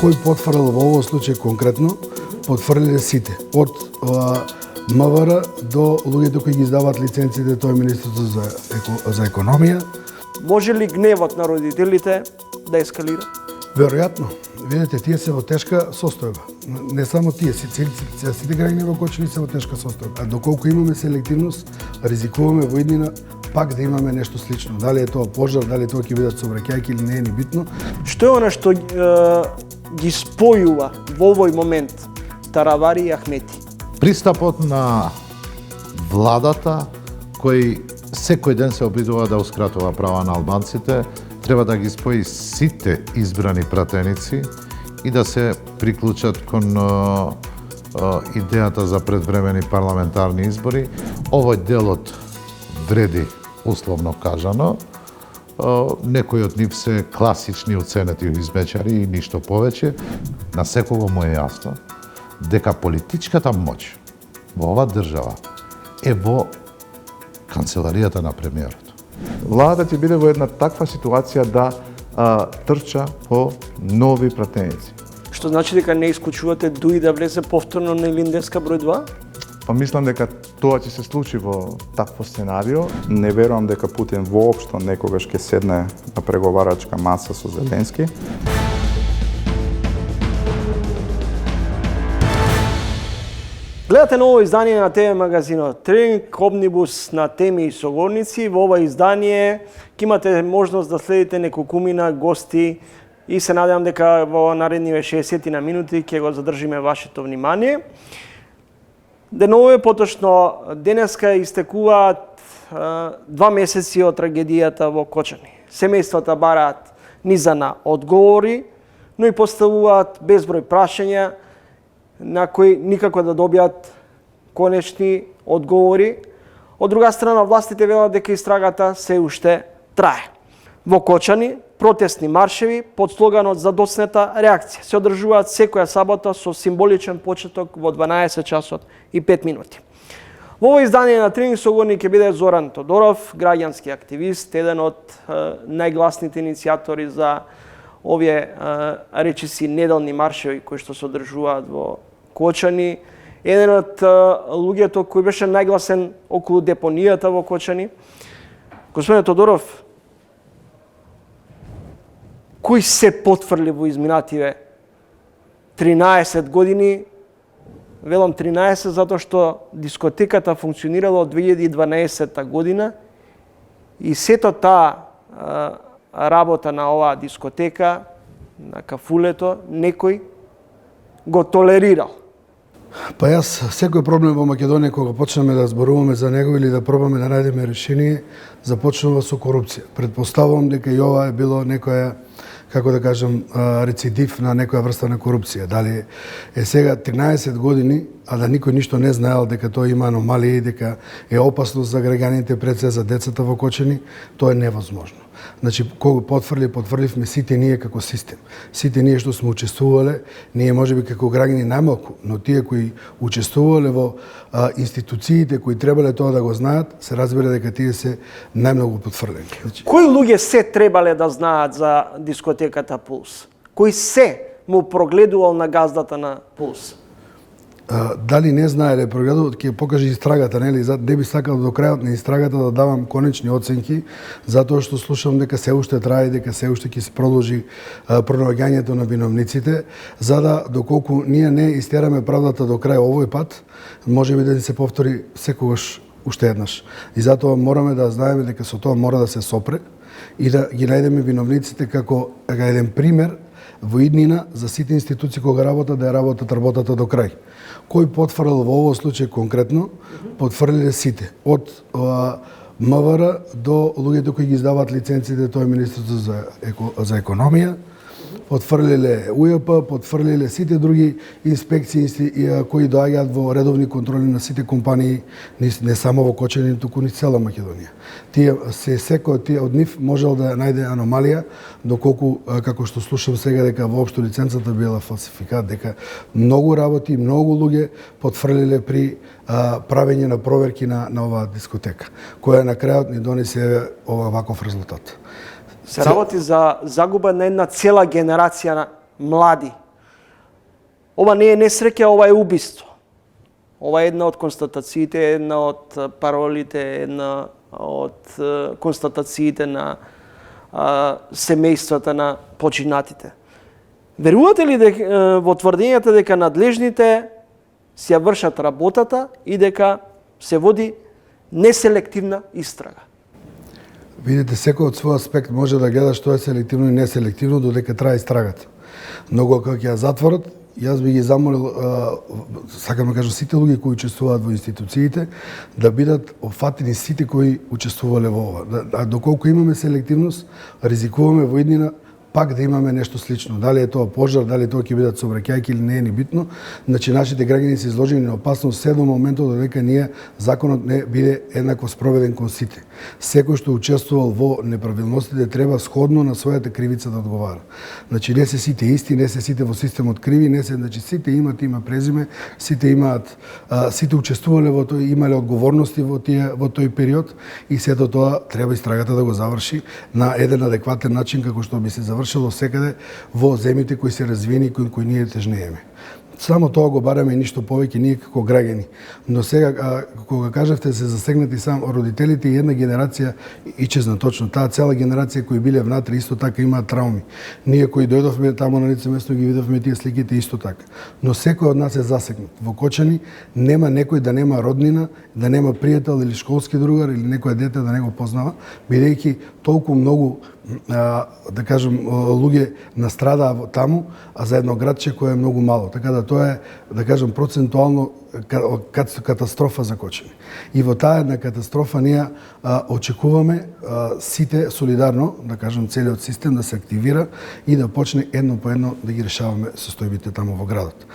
Кој потврлил во овој случај конкретно, потврлиле сите. Од МВР до луѓето кои ги издаваат лиценците, тоа е Министерството за економија. Може ли гневот на родителите да ескалира? Веројатно. Видете, тие се во тешка состојба. Не само тие, сите граѓани во Кочани се во тешка состојба. А доколку имаме селективност, ризикуваме во иднина пак да имаме нешто слично. Дали е тоа пожар, дали тоа ќе бидат сообраќајки или не е ни битно. Што е она што ги спојува во овој момент Таравари и Ахмети? Пристапот на владата, кој секој ден се обидува да ускратува права на албанците, треба да ги спои сите избрани пратеници и да се приклучат кон идејата за предвремени парламентарни избори. Овој делот вреди, условно кажано. Некои од нив се класични уценети измечари и ништо повеќе. На секого му е јасно дека политичката моќ во оваа држава е во канцеларијата на премиерот. Владата ќе биде во една таква ситуација да трча по нови пратеници. Што значи дека не исклучувате дуи да влезе повторно на Илиндевска број 2? Па мислам дека тоа ќе се случи во такво сценарио. Не верувам дека Путин воопшто некогаш ќе седне на преговарачка маса со Зеленски. Гледате ново издание на ТВ магазинот Тренинг Омнибус на теми и соговорници. Во ова издание ќе имате можност да следите неколкумина гости и се надевам дека во наредниве 60 на минути ќе го задржиме вашето внимание. Денове поточно денеска истекуваат 2 месеци од трагедијата во Кочани. Семејствата бараат низана одговори, но и поставуваат безброј прашања на кои никако да добијат конечни одговори. Од друга страна, властите велат дека истрагата се уште трае. Во Кочани, протестни маршеви под слоганот за доцнета реакција се одржуваат секоја сабота со символичен почеток во 12 часот и 5 минути. Во ово издание на Тренинг соговорник ќе биде Зоран Тодоров, граѓански активист, еден од најгласните иницијатори за овие речиси неделни маршеви кои што се одржуваат во Кочани, еден од луѓето кој беше најгласен околу депонијата во Кочани. Господине Тодоров, кои се потврли во изминативе 13 години? Велам 13 затоа што дискотеката функционирала од 2012 година и сето таа работа на оваа дискотека, на кафулето, некој го толерирал. Па јас секој проблем во Македонија кога почнеме да зборуваме за него или да пробаме да најдеме решение, започнува со корупција. Предпоставувам дека и ова е било некоја, како да кажам, рецидив на некоја врста на корупција. Дали е сега 13 години, а да никој ништо не знаел дека тоа има аномалии, дека е опасно за граѓаните, пред се за децата во Кочани, тоа е невозможно. Значи, кога потврдивме сите ние како систем. Сите ние што сме учествувале, ние можеби како граѓани најмалку, но тие кои учествувале во институциите кои требале тоа да го знаат, се разбере дека тие се најмногу потврдени. Значи, кои луѓе се требале да знаат за дискотеката Пулс? Кој се му прогледувал на газдата на Пулс? Дали не знаеле прогледуваат, ќе покаже истрагата, нели? Не би сакал до крајот на истрагата да давам конечни оценки, затоа што слушам дека се уште трае, дека се уште ќе се продолжи пронаоѓањето на виновниците, за да доколку ние не истераме правдата до крај овој пат, можеби да се повтори секогаш уште еднаш. И затоа мораме да знаеме дека со тоа мора да се сопре и да ги најдеме виновниците како еден пример во иднина за сите институции кога работат, да ја работата до крај. Кој потврдил во овој случај конкретно, потврлиле сите. Од МВР до луѓето кои ги издаваат лиценците, тоа е Министерството за економија, потврлиле УЈП, потврлиле сите други инспекции кои доаѓаат во редовни контроли на сите компании, не само во Кочани, туку ни цела Македонија. Тие секој од нив можел да најде аномалија, доколку како што слушам сега дека воопшто лиценцата била фалсификат, дека многу работи, многу луѓе потврлиле при правење на проверки на оваа дискотека, која на крајот ни донесе ваков резултат. Се работи за загуба на една цела генерација на млади ова не е несреќа, ова е убиство. Ова е една од констатациите, една од паролите, една од констатациите на семејствата на починатите. Верувате ли во тврдењата дека надлежните си ја вршат работата и дека се води неселективна истрага? Видите, секој од свој аспект може да гледа што е селективно и неселективно, додека трае истрагата. Многу кога ќе ја затворат, јас би ги замолил, сакам да кажам, сите луѓе кои учествуваат во институциите, да бидат опфатени сите кои учествувале во ова. А доколку имаме селективност, ризикуваме во иднина пак да имаме нешто слично. Дали е тоа пожар, дали тоа ќе бидат сообраќајки или не е ни битно. Значи, нашите граѓани се изложени на опасност се до моментот додека ние законот не биде еднакво спроведен кон сите. Секој што учествувал во неправилностите треба сходно на својата кривица да одговара. Значи, не се сите исти, не се сите во системот криви, не се, значи сите имаат има презиме, сите имаат сите учествувале во тој, имале одговорности во тој период и сето тоа треба истрагата да го заврши на еден адекватен начин како што би се завршило секаде во земјите кои се развиени и кои ние тежнееме. Само тоа го бараме и ништо повеќе ние како граѓани. Но сега, кога кажавте, се засегнати само родителите и една генерација ичезна точно. Таа цела генерација кои биле внатре исто така имаат трауми. Ние кои дојдовме таму на лице место ги видовме тие сликите исто така. Но секој од нас е засегнат. Во Кочани нема некој да нема роднина, да нема пријател или школски другар или некој дете да не го познава, бидејќи толку многу да кажем луѓе настрадаа таму, а за едно градче кое е многу мало. Така да тоа е, да кажем, процентуално катастрофа за Кочани. И во таа една катастрофа ние очекуваме сите солидарно, да кажем, целиот систем да се активира и да почне едно по едно да ги решаваме состојбите таму во градот.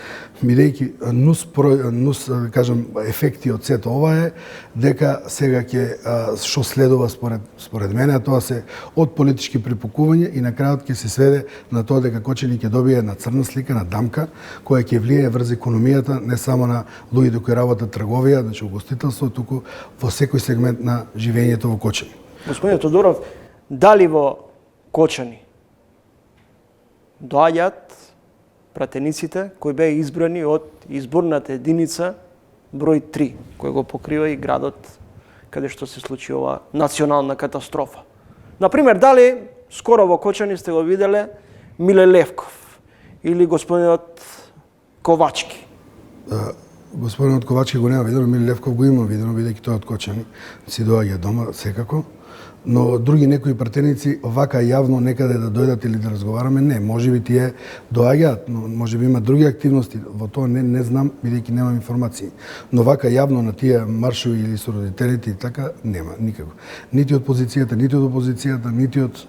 Бидејќи нус, да кажем, ефекти од сето ова е дека сега ќе што следува според мене, тоа се од политички припукување и на крајот ќе се сведе на тоа дека Кочани ќе добие една црна слика, на дамка, која ќе влие врз економијата не само на луѓето кои работат трговија, значи угостителство, туку во секој сегмент на живењето во Кочани. Господин Тодоров, дали во Кочани доаѓаат пратениците кои беа избрани од изборната единица број 3, кој го покрива и градот каде што се случи ова национална катастрофа? Например, дали скоро во Кочани сте го виделе Миле Левков или господинот Ковачки? Господинот Ковачки го нема видено, Миле Левков го има видено, бидејќи тој од Кочани си доаѓа дома секако. Но други некои пратеници вака јавно некаде да дојдат или да разговараме, не, можеби тие доаѓаат, но можеби има други активности, во тоа не знам, бидејќи немам информации. Но вака јавно на тие маршови или со родителите и така нема никако. Нити од позицијата, нити од опозицијата, нити од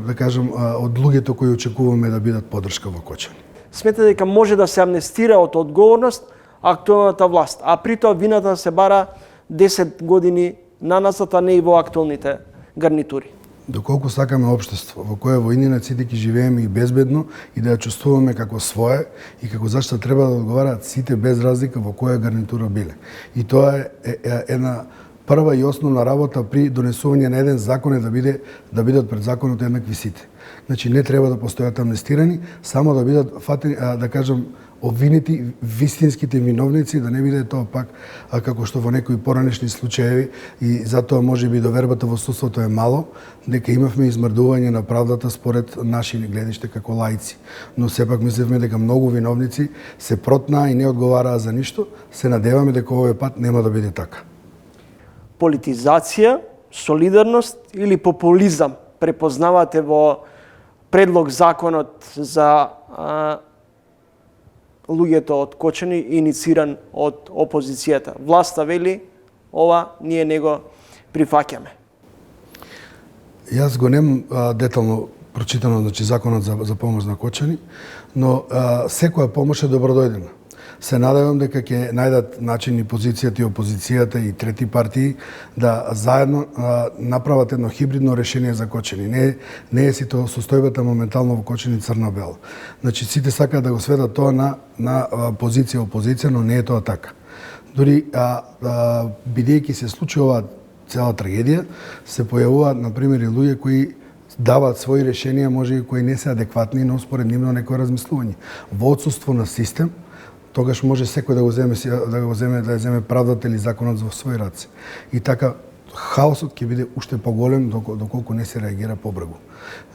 да кажам од луѓето кои очекуваме да бидат поддршка во Кочани. Смета дека може да се амнестира од одговорност актуелната власт, а при тоа вината се бара 10 години наназад, а не и во актуелните гарнитури. Доколку сакаме општество во кое во иднина сите ќе живееме и безбедно и да ја чувствуваме како свое и како зашто треба да одговараат сите без разлика во која гарнитура биле. И тоа е една прва и основна работа при донесување на еден закон е да бидат пред законот еднакви сите. Значи не треба да постојат амнестирани, само да бидат фатени, да кажам, обвинети вистинските виновници, да не биде тоа пак како што во некои поранешни случаеви и затоа можеби довербата во судството е мало, дека имавме измрдување на правдата според наши гледиште како лаици. Но сепак мислевме дека многу виновници се протнаа и не одговараа за ништо, се надеваме дека овој пат нема да биде така. Политизација, солидарност или популизам препознавате во предлог законот за луѓето од Кочани инициран од опозицијата? Власта вели, ова ние не го прифаќаме. Јас го немам детално прочитано, значи, законот за помош на Кочани, но секоја помош е добродојдена. Се надевам дека ќе најдат начин и позицијата и опозицијата и трети партии да заедно направат едно хибридно решение за Кочани. Не е сито состојбата моментално во Кочани црно-бело. Значи сите сакаат да го сведат тоа на позиција опозиција, но не е тоа така. Дури бидејќи се случи оваа цела трагедија, се појавуваат на пример и луѓе кои даваат своји решенија, може и кои не се адекватни, но според нивно некој размислување. Во отсуство на систем, тогаш може секој да го земе правдата или законот во своји раце. И така хаосот ќе биде уште поголем доколку не се реагира побрзо.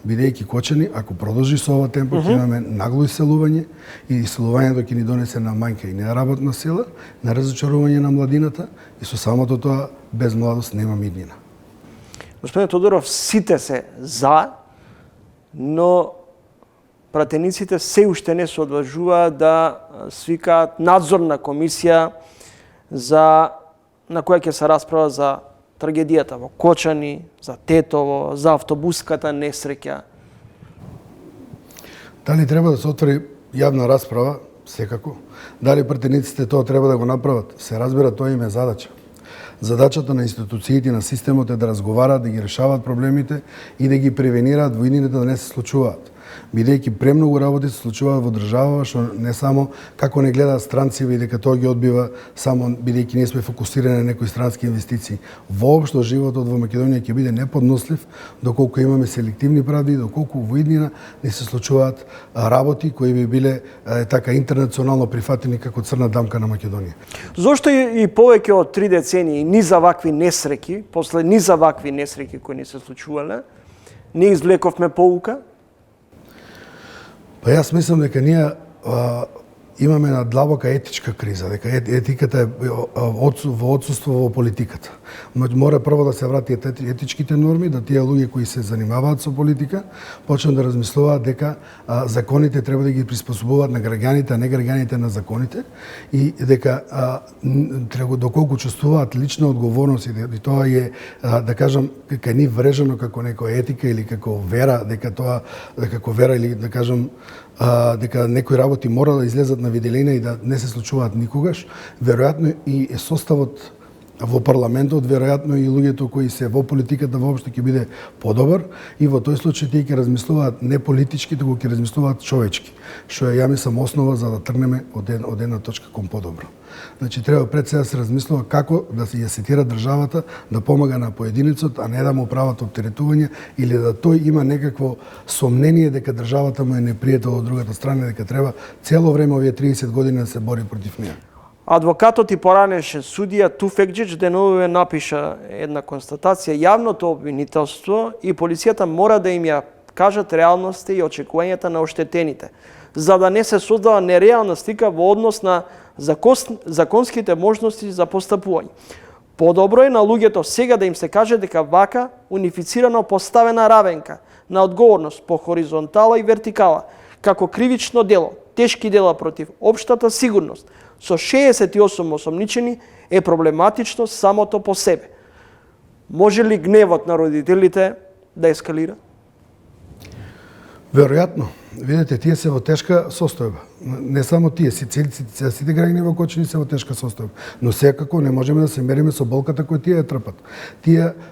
Бидејќи кочани, ако продолжи со ова темпо, ќе имаме нагло иселување и иселувањето ќе ни донесе на мањка и неработна сила, на разочарување на младината и со самото тоа без младост нема иднина. Господин Тодоров, сите се за, но пратениците се уште не се одлажуваат да свикаат надзорна комисија на која ќе се расправа за трагедијата во Кочани, за Тетово, за автобуската несреќа. Дали треба да се отвори јавна расправа? Секако. Дали пратениците тоа треба да го направат? Се разбира, тоа им е задача. Задачата на институциите на системот е да разговараат, да ги решаваат проблемите и да ги превенираат во иднините да не се случуваат. Бидејќи премногу работи се случуваат во држава, што не само како не гледаат странци, дека тоа ги одбива само бидејќи ние сме фокусирани на некои странски инвестиции. Воопшто животот во Македонија ќе биде неподнослив доколку имаме селективни правди, доколку во иднина не се случуваат работи кои би биле така интернационално прифатени како црна дамка на Македонија. Зошто и повеќе од 3 децении ни за вакви несреќи, после ни за вакви несреќи кои ни се случувале, не извлековме поука? Па јас мислам дека ние имаме една длабока етичка криза, дека етиката е во отсуство во политиката. Мора прво да се врати етичките норми, да тие луѓе кои се занимаваат со политика почнат да размислуваат дека законите треба да ги приспособуваат на граѓаните, а не граѓаните на законите, и дека доколку чувствуваат лична одговорност и тоа е, да кажам, кај нив врежано како некоја етика или како вера, дека тоа како вера или да кажам дека некои работи мора да излезат на виделина и да не се случуваат никогаш, веројатно и составот во парламентот, веројатно и луѓето кои се во политиката воопшто ќе биде подобар и во тој случај тие ќе размислуваат не политички, туку ќе размислуваат човечки, што е, ја мислам, основа за да тргнеме од една точка кон подобро. Значи треба пред се да се размислува како да се ја сетира државата да помага на поединецот, а не да му прават оптеретување или да тој има некакво сомнение дека државата му е непријател од другата страна, дека треба цело време овие 30 години да се бори против неа. Адвокатот и поранешен судија Туфекџич деновиве напиша една констатација: јавното обвинителство и полицијата мора да им ја кажат реалноста и очекувањата на оштетените, за да не се создава нереална слика во однос на законските можности за постапување. Подобро е на луѓето сега да им се каже дека вака унифицирано поставена равенка на одговорност по хоризонтала и вертикала, како кривично дело, тешки дела против општата сигурност, со 68 осомничени е проблематично самото по себе. Може ли гневот на родителите да ескалира? Веројатно. Видете, тие се во тешка состојба. Не само тие, сите граѓани во Кочани се во тешка состојба. Но секако не можеме да се мериме со болката која тие ја трпат.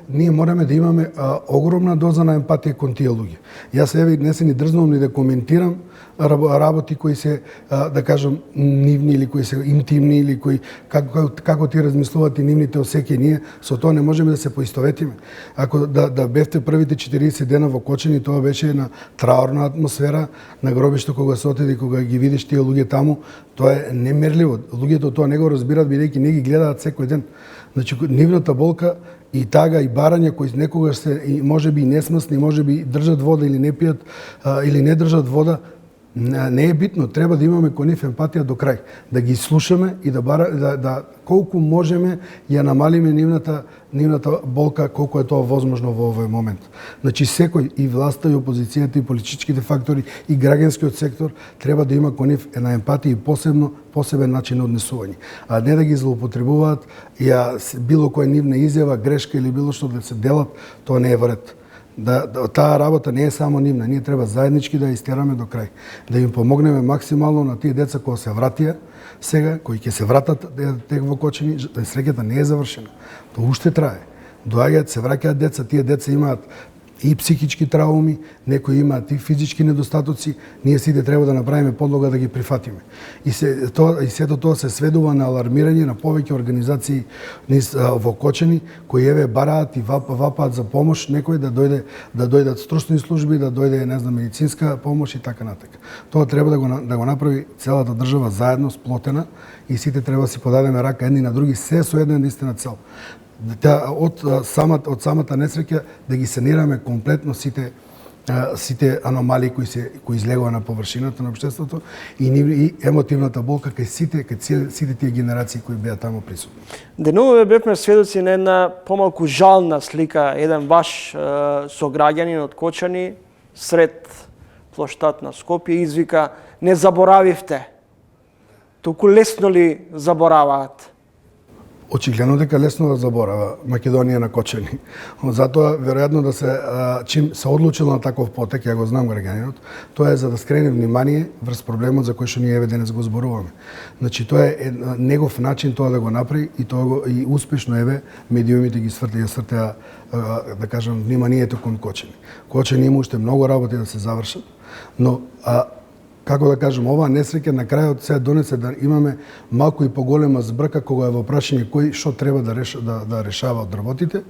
Ние мораме да имаме огромна доза на емпатија кон тие луѓе. Јас не се ни дрзнувам ни да коментирам работи кои се, да кажам, нивни или кои се интимни или кои како ти размислуваат и нивните осеќаи, ние со тоа не можеме да се поистоветиме. Ако да бевте првите 40 дена во Кочани, тоа беше една траурна атмосфера на гробишто кога се отиде, кога ги видиш тие луѓе таму, тоа е немерливо. Луѓето тоа не го разбираат бидејќи не ги гледаат секој ден. Значи нивната болка и тага и барања кои некогаш се можеби и несмасни, можеби држат вода или не пијат или не држат вода, не е битно, треба да имаме кон нив емпатија до крај, да ги слушаме и да колку можеме ја намалиме нивната болка, колку е тоа возможно во овој момент. Значи секој, и власта, и опозицијата, и политичките фактори, и граѓанскиот сектор треба да има кон нив една емпатија и посебен начин на однесување, а не да ги злоупотребуваат било која нивна изјава, грешка или било што да се делат, тоа не е во ред. Таа работа не е само нивна, ние треба заеднички да ја истераме до крај, да им помогнеме максимално на тие деца кои се вратија сега, кои ќе се вратат тек во Кочани, среќата не е завршена. Тоа уште трае. Доаѓаат, се враќаат деца, тие деца имаат и психички трауми, некои имаат и физички недостатоци, ние сите треба да направиме подлога да ги прифатиме. И сето тоа се сведува на алармирање на повеќе организации во Кочани, кои еве бараат и вапаат за помош, некој да дојдат струсни служби, да дојде, не знам, медицинска помош и така натака. Тоа треба да го направи целата држава заедно, сплотена, и сите треба да си подадеме рака едни на други, се со една единствена цел. Од самата несреќа да ги санираме комплетно сите аномалии кои излегува на површината на општеството и емотивната болка кај сите тие генерации кои беа таму присутни. Денуве бевме сведоци на една помалку жална слика, еден ваш сограѓанин од Кочани сред плоштад на Скопје извика: "Не заборавивте." Толку лесно ли забораваат? Очигледно дека лесно да заборава Македонија на Кочани. Затоа, веројатно да чим се одлучил на таков потек, ја го знам граѓанинот, тоа е за да скрене внимание врз проблемот за кој што ние еве денес го зборуваме. Значи, тоа е негов начин тоа да го направи и успешно еве медиумите ги свртеа, да кажам, вниманието кон Кочани. Кочани има уште многу работи да се завршат, но како да кажем, оваа несреќа на крајот се донесе да имаме малку и поголема збрка кога е во прашање кој што треба да решава од работите.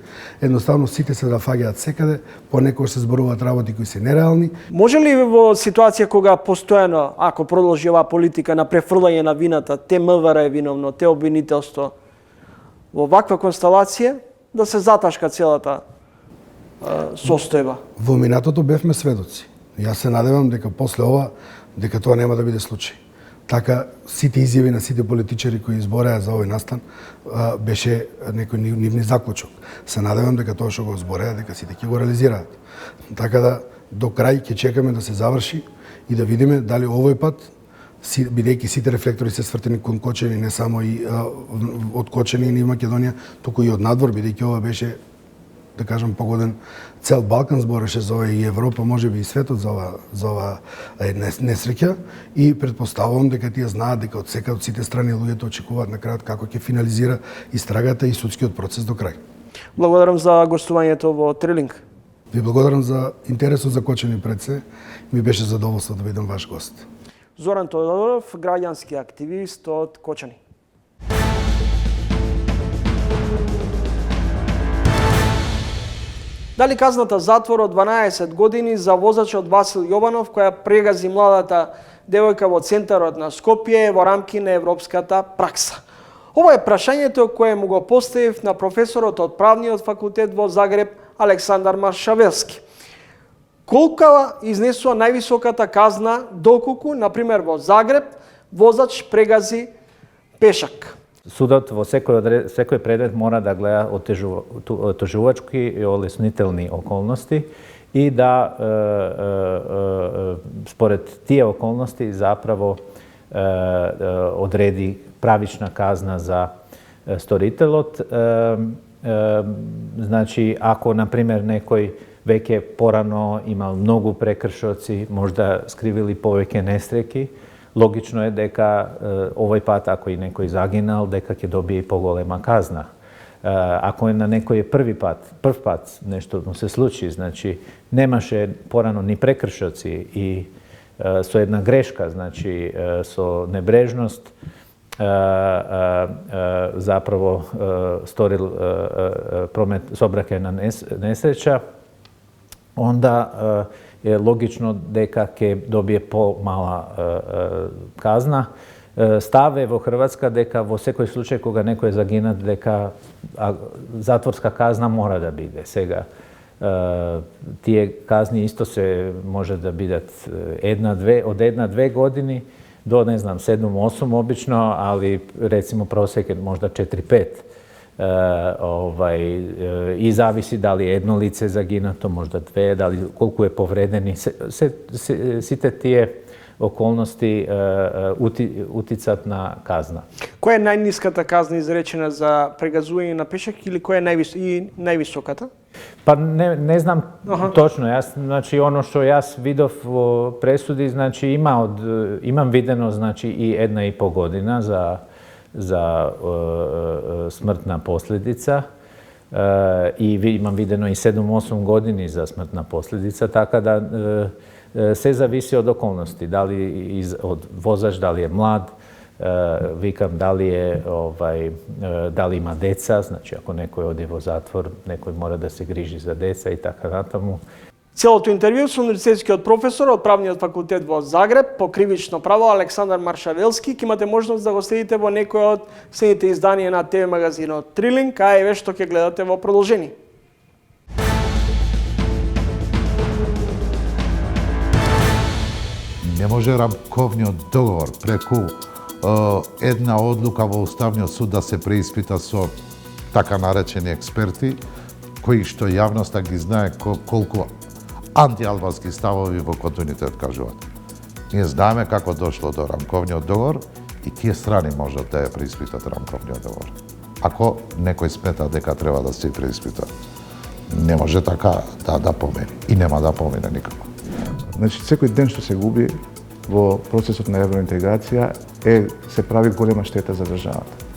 Едноставно сите се да фаќаат секаде, понекогаш се зборуваат работи кои се нереални. Може ли во ситуација кога постојано, ако продолжи оваа политика на префрлање на вината, те МВР е виновно, те обвинителство, во ваква констелација да се заташка целата состојба? Во минатото бевме сведоци. Јас се надевам дека после ова дека тоа нема да биде случај. Така, сите изјави на сите политичари кои избореа за овој настан беше некој нивни заклучок. Се надевам дека тоа што го збореа, дека сите ќе го реализираат. Така да, до крај ќе чекаме да се заврши и да видиме дали овој пат, бидејќи сите рефлектори се свртени кон Кочани, не само и од Кочани и Македонија, туку и од надвор, бидејќи ова беше, да кажам, погоден цел Балкан збореше за ова и Европа, можеби и светот за ова несреќа, и предпоставувам дека тие знаат дека од сите страни луѓето очекуваат на крајот како ќе финализира истрагата и судскиот процес до крај. Благодарам за гостувањето во Трилинг. Ви благодарам за интересот за Кочани пред се. Ми беше задоволство да бидам ваш гост. Зоран Тодоров, граѓански активист од Кочани. Дали казната затвор од 12 години за возачот Васил Јованов, која прегази младата девојка во центарот на Скопје во рамки на европската пракса? Ова е прашањето кое му го поставив на професорот од правниот факултет во Загреб Александар Маршавелски. Колка изнесува највисоката казна доколку, например во Загреб, возач прегази пешак? Судот во секој предмет мора да гледа отежувачки и олеснителни околности и да според тие околности заправо одреди правична казна за сторителот. Значи, ако, например, некој веќе порано имал многу прекршоци, можда скривили повеќе несреќи, логично е дека овој пат, ако и некој загинал, дека ќе добие и поголема казна. Ако е на некој прв пат нешто му се случи, значи немаше порано ни прекршоци и со една грешка, значи со небрежност, заправо сторил сообраќајна несреќа, онда е логично дека ќе добие помала казна. Став е во Хрватска дека во секој случај кога некој е загинат, дека затворска казна мора да биде. Сега, тие казни исто се може да бидат од 1-2 години до, не знам, 7-8 обично, али рецимо просек е можда 4-5. И зависи дали едно лице загинато, можда две, дали колку е повредени. Сите тие околности утицат на казна. Која е најниската казна изречена за прегазување на пешак или која е највисоката? Па не знам точно. Јас, значи, оно што јас видов во пресуди, значи имам видено, значи, и 1,5 година за смртна последица. и имам видено и 7-8 години за смртна последица, така да се зависи од околности, дали од возач, дали е млад, викам дали има деца, значи ако некој оди во затвор, некој мора да се грижи за деца и така натаму. Целото интервју со универзитетскиот професор од Правниот факултет во Загреб по кривично право Александар Маршавелски, ќе имате можност да го следите во некој од следните изданија на ТВ магазинот Трилинг, а еве што ќе гледате во продолжение. Не може рамковниот договор преку една одлука во Уставниот суд да се преиспита со така наречени експерти, кои што јавноста ги знае колку антиалбански ставови во континуитет кажуваат. Ние знаеме како дошло до рамковниот договор и тие страни можат да ја преиспитат рамковниот договор. Ако некој смета дека треба да се преиспита, не може така да помине и нема да помине никако. Значи, секој ден што се губи во процесот на евроинтеграција се прави голема штета за државата.